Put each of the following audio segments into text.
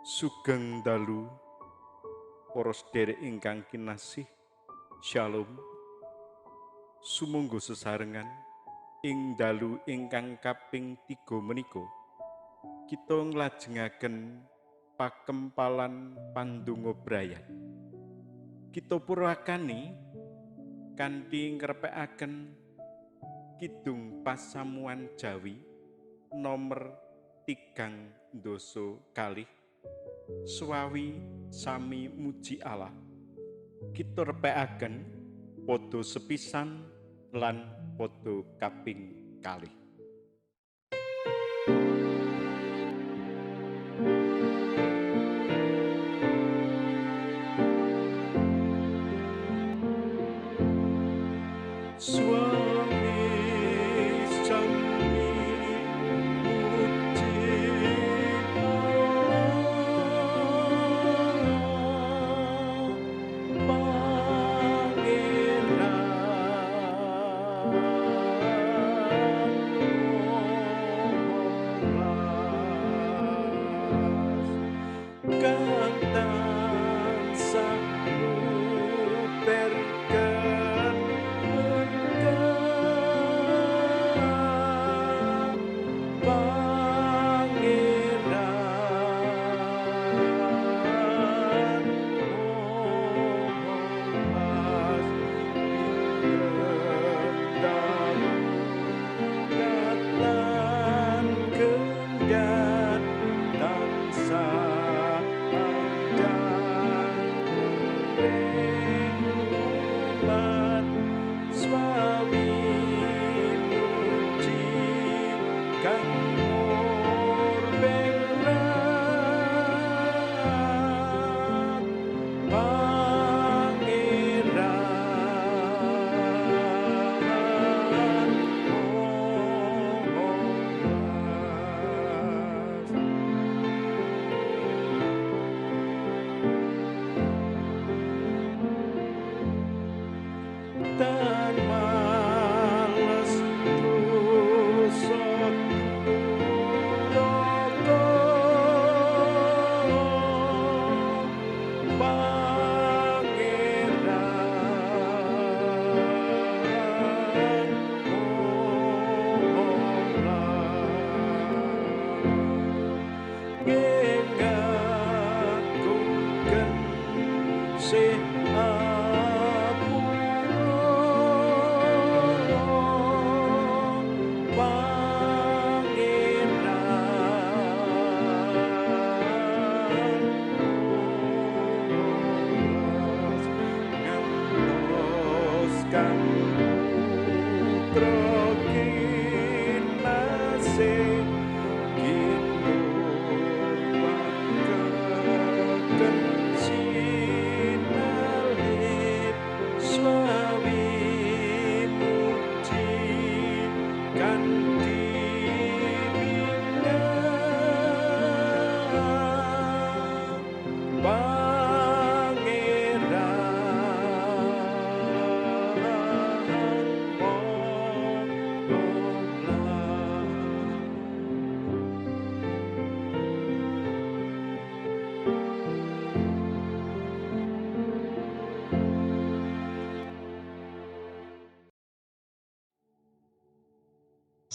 Sugeng dalu para sedherek ingkang kinasih, Shalom. Sumangga sesarengan ing dalu ingkang kaping 3 menika kita nglajengaken pakempalan pandonga brayat. Kita purwakani kanthi ngrepekaken Kidung Pasamuan Jawi nomor 3 kalih Swawi sami muji Allah. Kita repekaken padha sepisan lan padha kaping kalih. Swami sami muji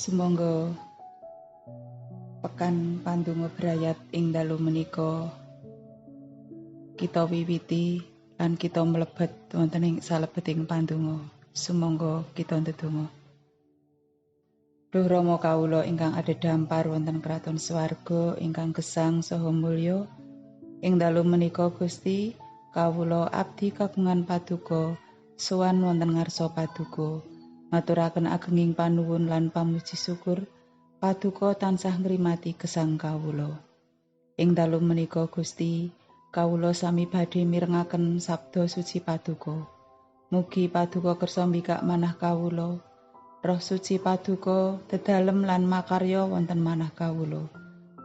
Sumangga pekan pandonga brayat ing dalu menika kita wiwiti lan kita mlebet wonten ing salebeting pandonga. Sumangga kita ndedonga. Duh Rama kawula ingkang adhedhampar wonten kraton swarga ingkang gesang saha mulya, ing dalu menika Gusti kawula abdi kagungan paduka sowan wonten ngarsa paduka. Ngaturaken agenging panuwun lan pamuji syukur paduka tansah ngrimati gesang kawula. Ing dalu menika Gusti kawula sami badhe mirengaken sabda suci paduka. Mugi paduka kersa mbikak manah kawula. Roh suci paduka dedalem lan makarya wonten manah kawula,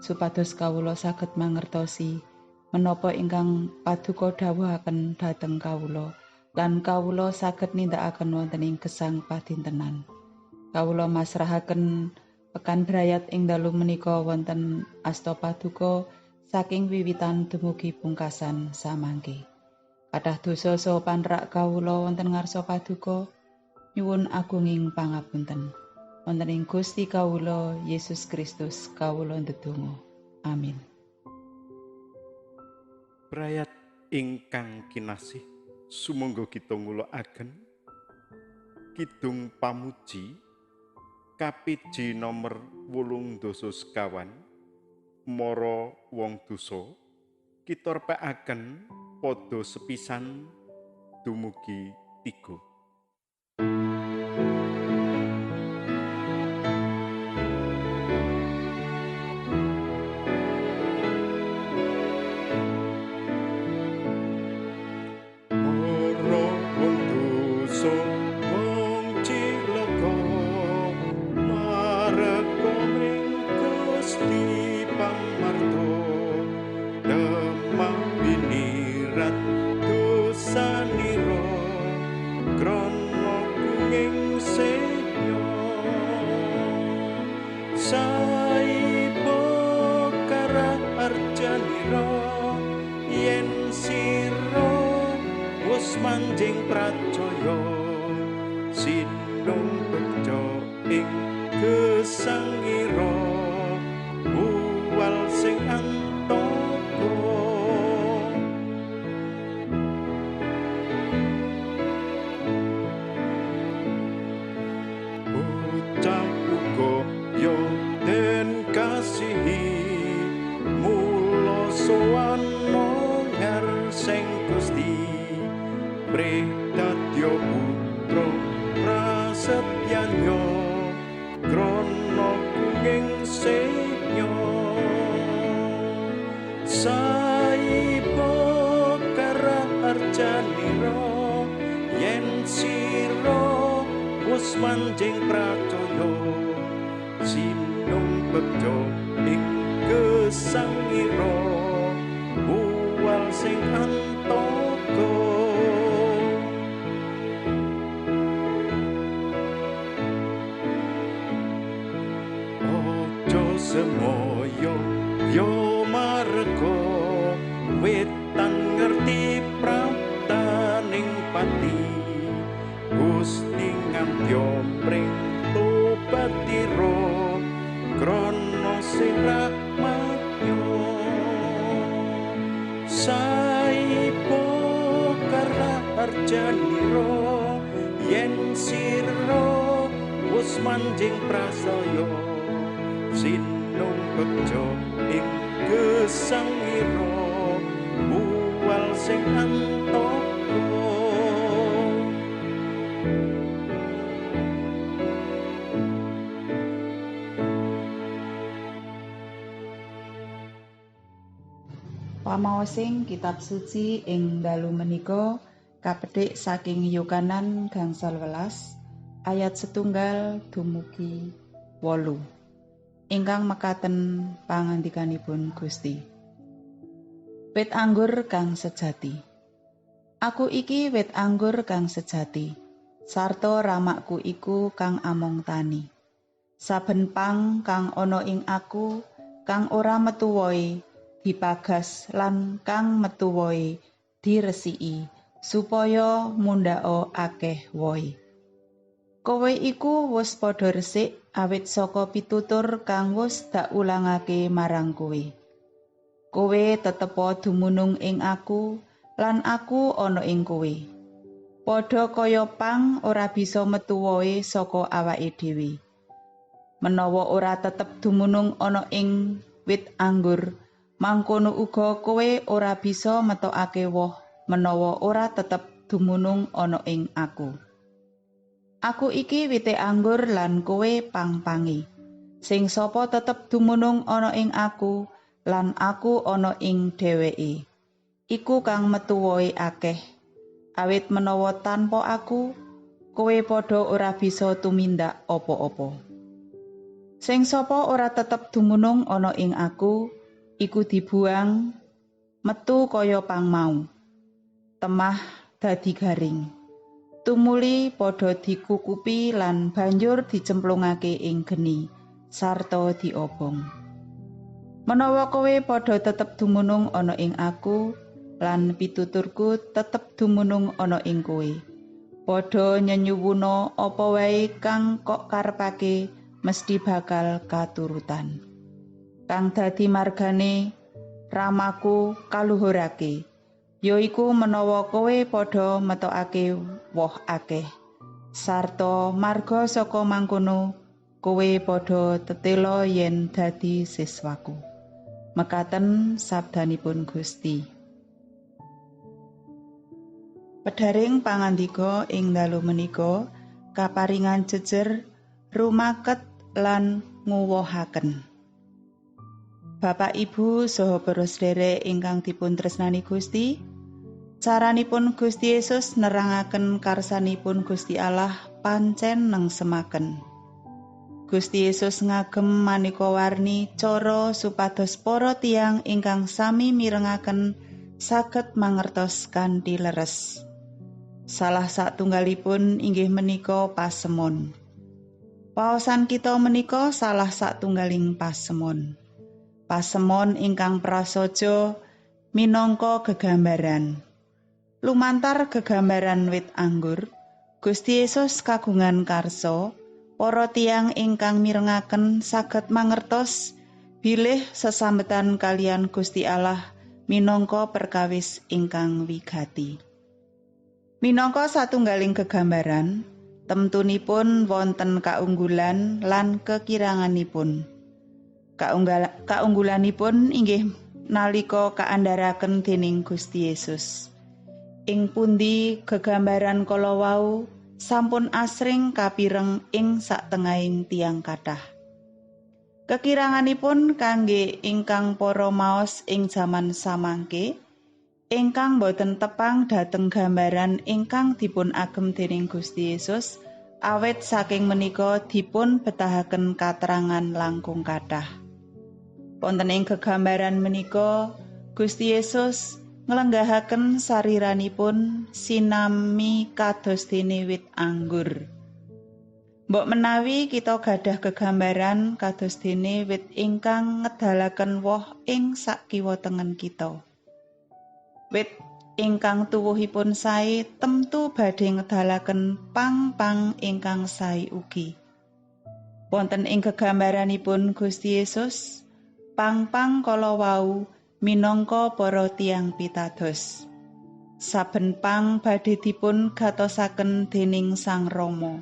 supados kawula saged mangertosi menapa ingkang paduka dawuhaken dhateng kawula. Lan kawula saged nindakaken wonten ing gesang padintenan. Kawula masrahaken pekan brayat ing dalu menika wonten asta paduka saking wiwitan dumugi pungkasan samangke. Kathah dosa saha panrak kawula wonten ngarsa paduka, nyuwun agunging pangapunten. Wonten ing Gusti kawula Yesus Kristus kawula ndedonga. Amin. Brayat ingkang kinasih, sumangga kita ngulakaken kidung pamuji KPJ nomor 8 Mara wong dosa, kita repekaken padha sepisan dumugi 3. Manjing pracaya sinung bejo ing gesangira buwal sing antara bocah uga yo den kasihi mula sowan ngar sing Gusti Predadya putra prasetyanyo krana kuning senya saipo kararjanira yen sira wis manjing pracaya sinung bejo ing gesangira buwal sing antara semoyo yo marga wetan ngerti praptaning pati Gusti ngantya pring tobatira krana sira matya saipo kararjanira yen sira wis manjing prasaya sinung bejo ing gesangira buwal sing antara Pamaosing kitab suci ing dalu menika kapethik saking Yohanan gangsal 11 ayat 1 dumugi 8. Ingkang mekaten pangandikanipun Gusti. Wit anggur kang sejati. Aku iki wit anggur kang sejati, sarta ramakku iku kang among tani. Saben pang kang ana ing aku, kang ora metu wohe, dipagas lan kang metu wohe diresiki, supaya mundhaka akeh wohe. Kowe iku wis padha resik awit saka pitutur kang wis dak ulangake marang kowe. Kowe tetepa dumunung ing aku lan aku ana ing kowe. Padha kaya pang ora bisa metu wohe saka awake dhewe. Menawa ora tetep dumunung ana ing wit anggur, mangkono uga kowe ora bisa metokake woh menawa ora tetep dumunung ana ing aku. Aku iki wite anggur lan kowe pang-pangi. Sing sapa tetep dumunung ana ing aku lan aku ana ing dheweke. Iku kang metu wohe akeh. Awit menawa tanpa aku, kowe padha ora bisa tumindak apa-apa. Sing sapa ora tetep dumunung ana ing aku, iku dibuang metu kaya pang mau. Temah dadi garing. Tumuli padha dikukupi lan banjur dicemplungake ing geni sarta diobong. Menawa kowe padha tetep dumunung ana ing aku lan pituturku tetep dumunung ana ing kowe. Padha nyenyuwuna apa wae kang kok karepake mesti bakal katurutan. Kang dadi margane ramaku kaluhurake, yaiku menawa kowe padha metokake woh akeh. Sarta marga saka mangkono kowe padha tetela yen dadi siswaku. Mekaten sabdanipun Gusti. Pedharing pangandika ing dalu menika kaparingan jejer rumaket lan nguwohaken. Bapak Ibu saha para sedherek ingkang dipun tresnani Gusti, caranipun Gusti Yesus nerangaken karsanipun Gusti Allah pancen nengsemaken. Gusti Yesus ngagem maneka warni cara supados para tiyang ingkang sami mirengaken saged mangertos kanthi leres. Salah satunggalipun inggih menika pasemon. Paosan kita menika salah satunggaling pasemon. Pasemon ingkang prasaja minangka gegambaran. Lumantar gegambaran wit anggur, Gusti Yesus kagungan karsa para tiyang ingkang mirengaken saged mangertos bilih sesambetan kalian Gusti Allah minangka perkawis ingkang wigati. Minangka satunggaling gegambaran, temtunipun wonten kaunggulan lan kekiranganipun. Kaunggulanipun inggih nalika kaandharaken dening Gusti Yesus. Ing pundi gegambaran kala wau sampun asring kapireng ing satengahing tiyang kathah. Kekiranganipun kangge ingkang para maos ing jaman samangke, ingkang boten tepang dhateng gambaran ingkang dipun agem dening Gusti Yesus, awet saking menika dipun betahaken katerangan langkung kathah. Wonten ing gegambaran menika, Gusti Yesus nglenggahaken sariranipun sinami kados dene wit anggur. Mbok menawi kita gadah gegambaran kados dene wit ingkang ngedalaken woh ing sakiwa tengen kita. Wit ingkang tuwuhipun sae temtu badhe ngedalaken pang-pang ingkang sae ugi. Wonten ing gegambaranipun Gusti Yesus, pang-pang kala wau minangka para tiyang pitados. Saben pang badhe dipun gatosaken dening Sang Rama,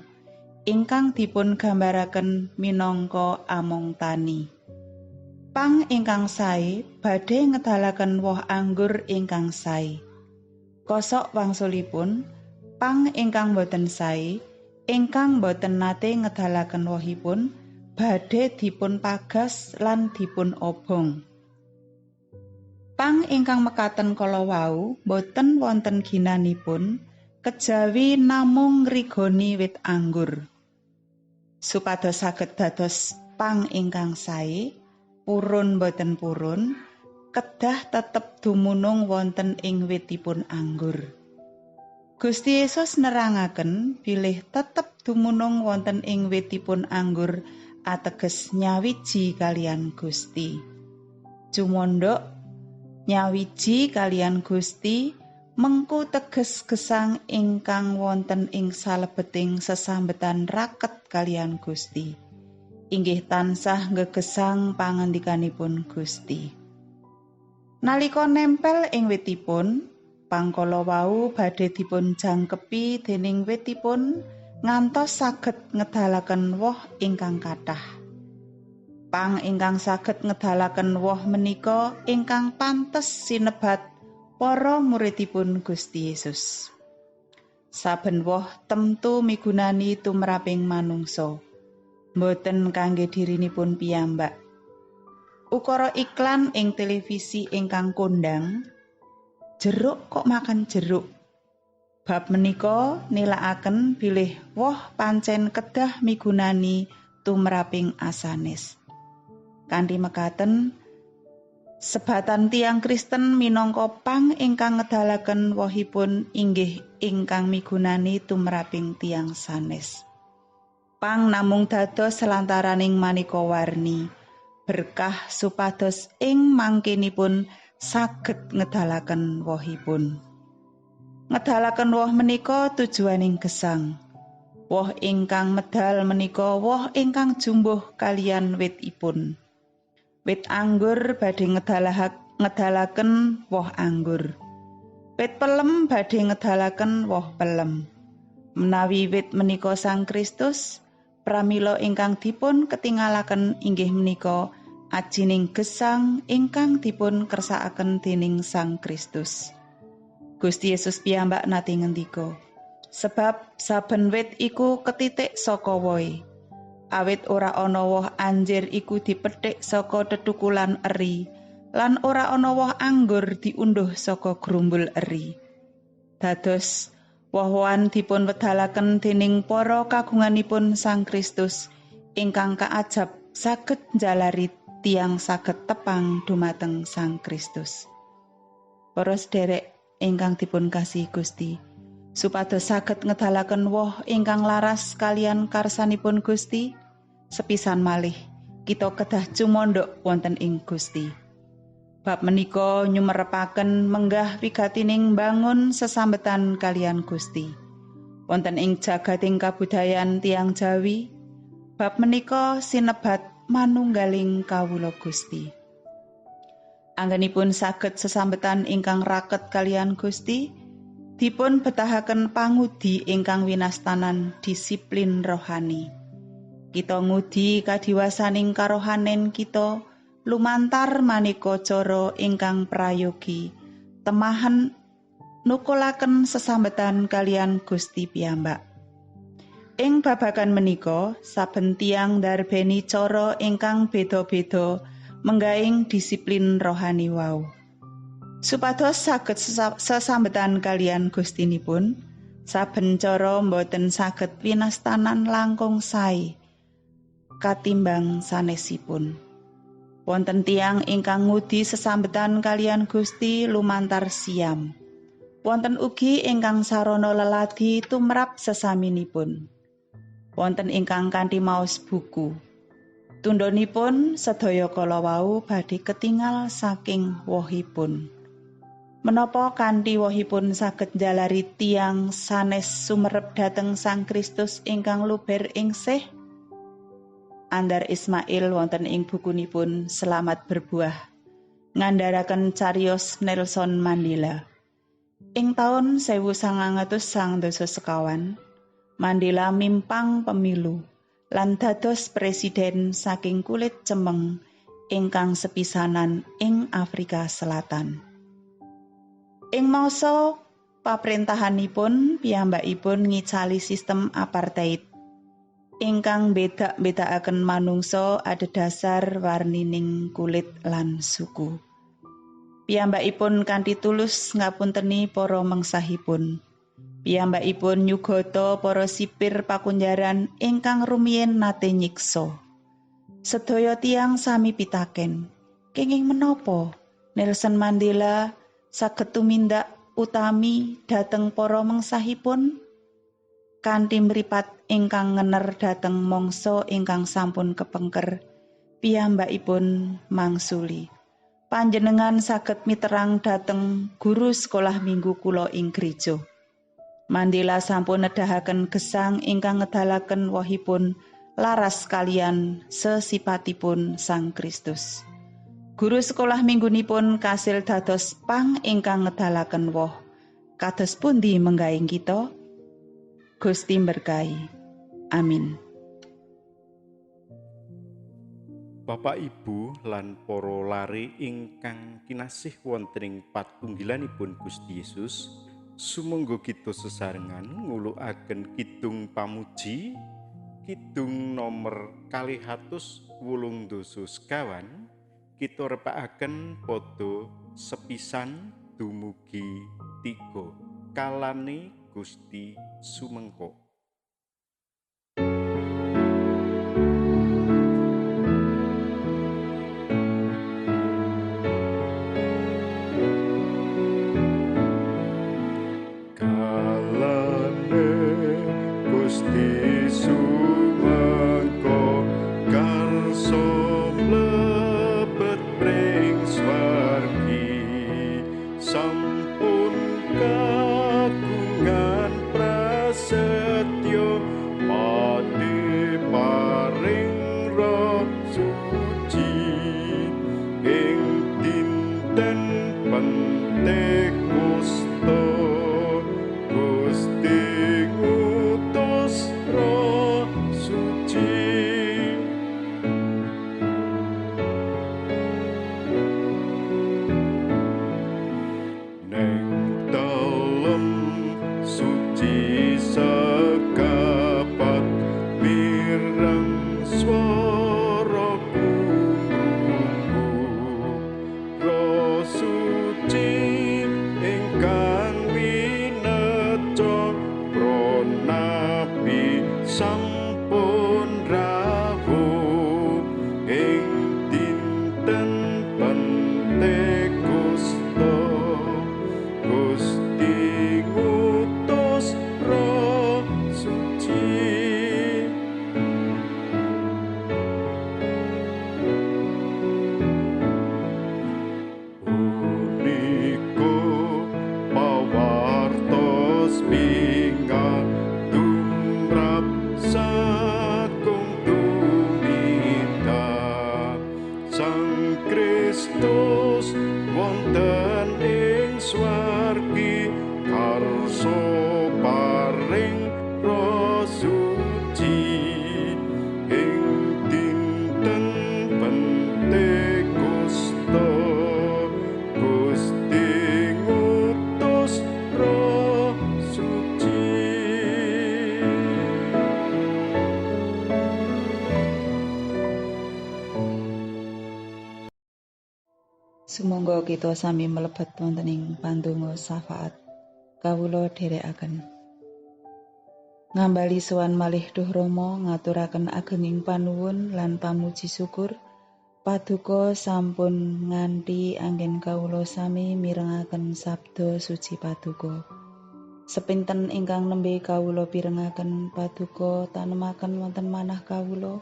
ingkang dipun gambaraken minangka among tani. Pang ingkang sae badhe ngedalaken woh anggur ingkang sae. Kosok wangsulipun, pang ingkang boten sae, ingkang boten nate ngedalaken wohipun, badhe dipun pagas lan dipun obong. Pang ingkang mekaten kala wau boten wonten ginanipun kejawi namung ngrigoni wit anggur. Supados saged dados pang ingkang sae, purun boten purun, kedah tetep dumunung wonten ing witipun anggur. Gusti Yesus nerangaken bilih tetep dumunung wonten ing witipun anggur ateges nyawiji kalian Gusti. Cumondhok nyawiji kalian Gusti mengku teges gesang ingkang wonten ing salebeting sesambetan raket kalian Gusti. Inggih tansah ngegesang pangandikanipun Gusti. Nalika nempel ing witipun, pangkala wau badhe dipun jangkepi dening witipun ngantos saged ngedalaken woh ingkang kathah. Pang ingkang saged ngedalaken woh menika ingkang pantes sinebat para muridipun Gusti Yesus. Saben woh temtu migunani tumraping manungsa, boten kangge dirinipun piyambak. Ukara iklan ing televisi ingkang kondang, jeruk kok makan jeruk. Bab menika nilakaken bilih woh pancen kedah migunani tumraping asanes. Kanthi mekaten, sebatan tiyang Kristen minangka pang ingkang ngedalaken wohipun inggih ingkang migunani tumraping tiyang sanes. Pang namung dados selantaraning maneka warni, berkah supados ing mangkinipun saged ngedalaken wohipun. Ngedalaken woh menika tujuaning gesang. Woh ingkang medal menika woh ingkang jumbuh kalian witipun. Wit anggur badhe ngedalaken woh anggur. Wit pelem badhe ngedalaken woh pelem. Menawi wit menika Sang Kristus, pramila ingkang dipun ketingalaken inggih menika ajining gesang ingkang dipun kersakaken dening Sang Kristus. Gusti Yesus piyambak nate ngendika, sebab saben wit iku ketitik saka wohe. Awit ora ana woh anjir iku dipethik saka tetukulan eri, lan ora ana woh anggur diunduh saka grumbul eri. Dados woh-wohan dipun wedalaken dening para kagunganipun Sang Kristus ingkang kaajab saged njalari tiyang saged tepang dumateng Sang Kristus. Para sederek ingkang dipun kasihi Gusti, supados saged ngedalaken woh ingkang laras kalian karsanipun Gusti, sepisan malih kita kedah cumondhok wonten ing Gusti. Bab menika nyumerepaken menggah wigatining bangun sesambetan kalian Gusti. Wonten ing jagating kabudayan tiang Jawi, bab menika sinebat manunggaling kawula Gusti. Anggenipun saged sesambetan ingkang raket kalian Gusti, dipun betahaken pangudi ingkang winastanan disiplin rohani. Kita ngudi kadiwasaning karohanen kita lumantar maneka cara ingkang prayogi, temahan nukulaken sesambetan kalian Gusti piyambak. Ing babagan menika, saben tiyang ndarbeni cara ingkang beda-beda menggaing disiplin rohani wau. Supados saged sesambetan kalian Gustinipun, saben cara boten saged winastanan langkung sae katimbang sanesipun. Wonten tiyang ingkang ngudi sesambetan kalian Gusti lumantar siam. Wonten ugi ingkang sarana leladi tumrap sesaminipun. Wonten ingkang kanthi maos buku. Tundhonipun sedaya kala wau badhe ketingal saking wohipun. Menapa kanthi wohipun saged njalari tiyang sanes sumerep dhateng Sang Kristus ingkang luber ing sih? Andar Ismail wonten ing bukunipun Selamat Berbuah ngandharaken cariyos Nelson Mandela. Ing taun 1990 sekawan, Mandela mimpang pemilu lan dados presiden saking kulit cemeng ingkang sepisanan ing Afrika Selatan. Ing masa paprentahanipun piyambakipun ngicali sistem apartheid ingkang beda-bedakaken manungsa adhedhasar warnining kulit lan suku. Piyambakipun kanthi tulus ngapunteni para mengsahipun. Piyambakipun nyugata para sipir pakunjaran ingkang rumiyin nate nyiksa. Sedaya tiyang sami pitaken, kenging menapa Nelson Mandela saged tumindak utami dhateng para mengsahipun? Kanthi mripat ingkang ngener dhateng mangsa ingkang sampun kepengker, piyambakipun mangsuli. Panjenengan saged miterang dhateng guru sekolah minggu kula ing gereja. Mandela sampun nedahaken gesang ingkang ngedalaken wohipun laras kalian sesipatipun Sang Kristus. Guru sekolah minggunipun kasil dados pang ingkang ngedalaken woh. Kados pundi menggaing kita? Gusti berkahi. Amin. Bapak Ibu lan para lare ingkang kinasih wonten ing patunggilanipun Gusti Yesus, sumangga kita sesarengan ngulukaken kidung pamuji, kidung nomor 280 sekawan, kita repakaken padha sepisan dumugi 3 kalane Gusti sumengko. Kalane Gusti sumengko karso pring swargi sampun kagungan prasetyo pati paring roh suci ing dinten Pentekosta Gusti ngutus roh suci neng dalem suci sekabat mireng swara gumrunggu roh suci ingkang wineca pronabi sampun rawuh ing dinten Pentekosta Gusti ngutus roh suci punika pawartos pingat tumrap sagung tumindak Sang Kristus wonten ing swargi karso paring roh suci ing dinten Pentekosta Gusti ngutus roh suci Sumangga kita sami mlebet wonten ing pandonga syafaat kawula dherekaken. Ngambali sowan malih Duh Rama ngaturaken agenging panuwun lan pamuji syukur paduka sampun nganti anggen kawula sami mirengaken sabda suci paduka. Sepinten ingkang nembe kawula pirengaken paduka tanemaken wonten manah kawula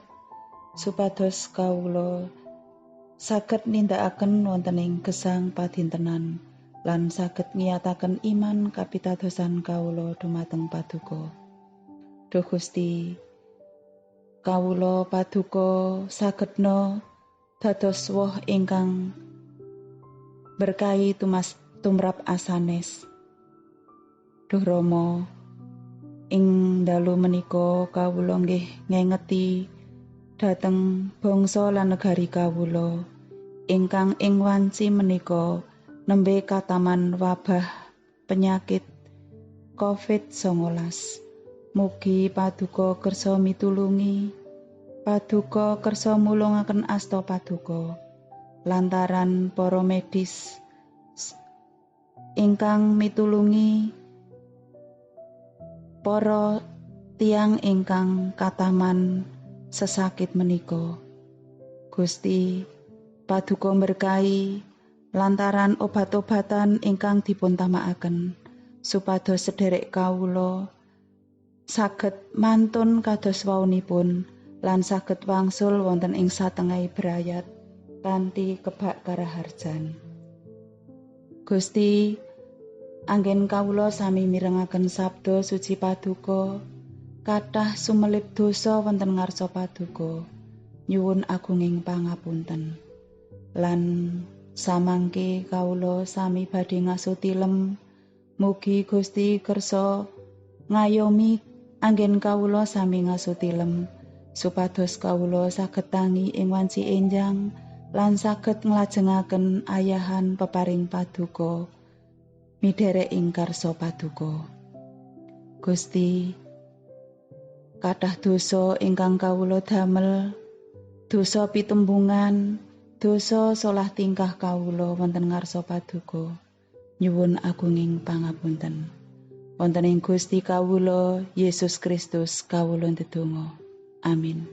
supados kawula saged nindakaken wonten ing gesang padintenan lan saged ngiyataken iman kapitadosan kawula dumateng paduka. Duh Gusti, kawula paduka sagedna dados woh ingkang berkahi tumrap asanes. Duh Rama, ing dalu menika kawula nggih ngengeti dhateng bangsa lan negari kawula ingkang ing wanci menika nembe kataman wabah penyakit COVID-19. Mugi paduka kersa mitulungi, paduka kersa mulungaken asta paduka lantaran para medis ingkang mitulungi para tiang ingkang kataman sesakit menika. Gusti, paduka berkahi lantaran obat-obatan ingkang dipuntamakaken supados sederek kawula saged mantun kados waunipun lan saged wangsul wonten ing satengahing brayat kanthi kebak karaharjan. Gusti, anggen kawula sami mirengaken sabda suci paduka kathah sumelip dosa wonten ngarsa paduka nyuwun agunging pangapunten lan samangke kawula sami badhe ngasutilem mugi Gusti kersa ngayomi anggen kawula sami ngasutilem supados kawula saged tangi ing wanci enjang lan saged nglajengaken ayahan peparing paduka midherek ing karsa paduka. Gusti, kathah dosa ingkang kawula damel, dosa pitembungan, dosa solah tingkah kawula wonten ngarsa paduka nyuwun agunging pangapunten. Wonten ing Gusti kawula Yesus Kristus kawula ndedonga. Amin.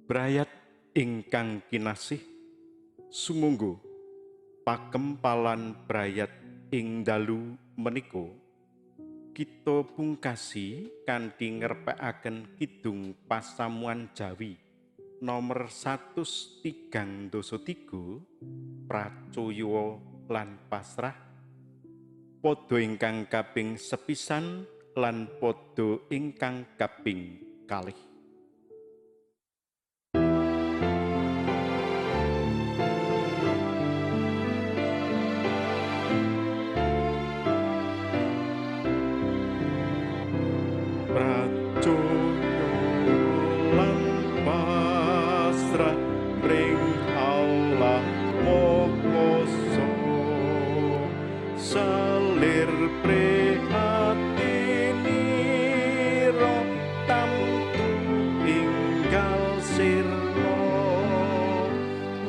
Brayat ingkang kinasih sumungguh pakempalan brayat ing dalu menika kita pungkasi kanthi ngrepekaken kidung pasamuan Jawi nomor 133 Pracoyo lan pasrah padha ingkang kaping sepisan lan padha ingkang kaping kalih. Pracoyo lan pasrah mring Allah Mokasa salir prihatinira tamtu inggal sirna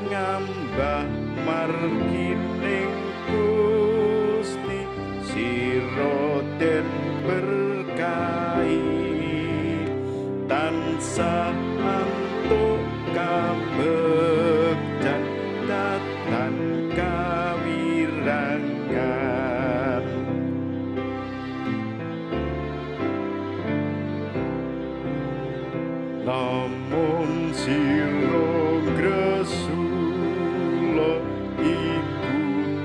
ngambah margining Gusti sira den berkahi tansah antuk kabegjan datan kawirangan lamun sira gresula iku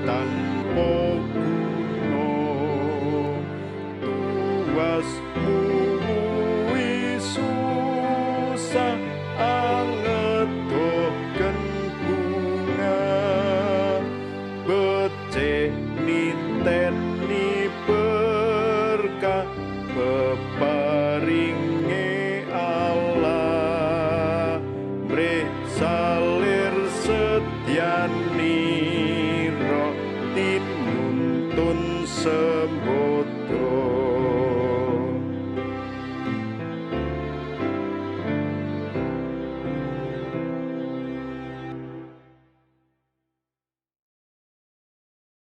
tanpa guna tuasmu susah angedoken bunga becik niteni berkah peparinge Allah mrih salir sedyanira tinuntun sembodo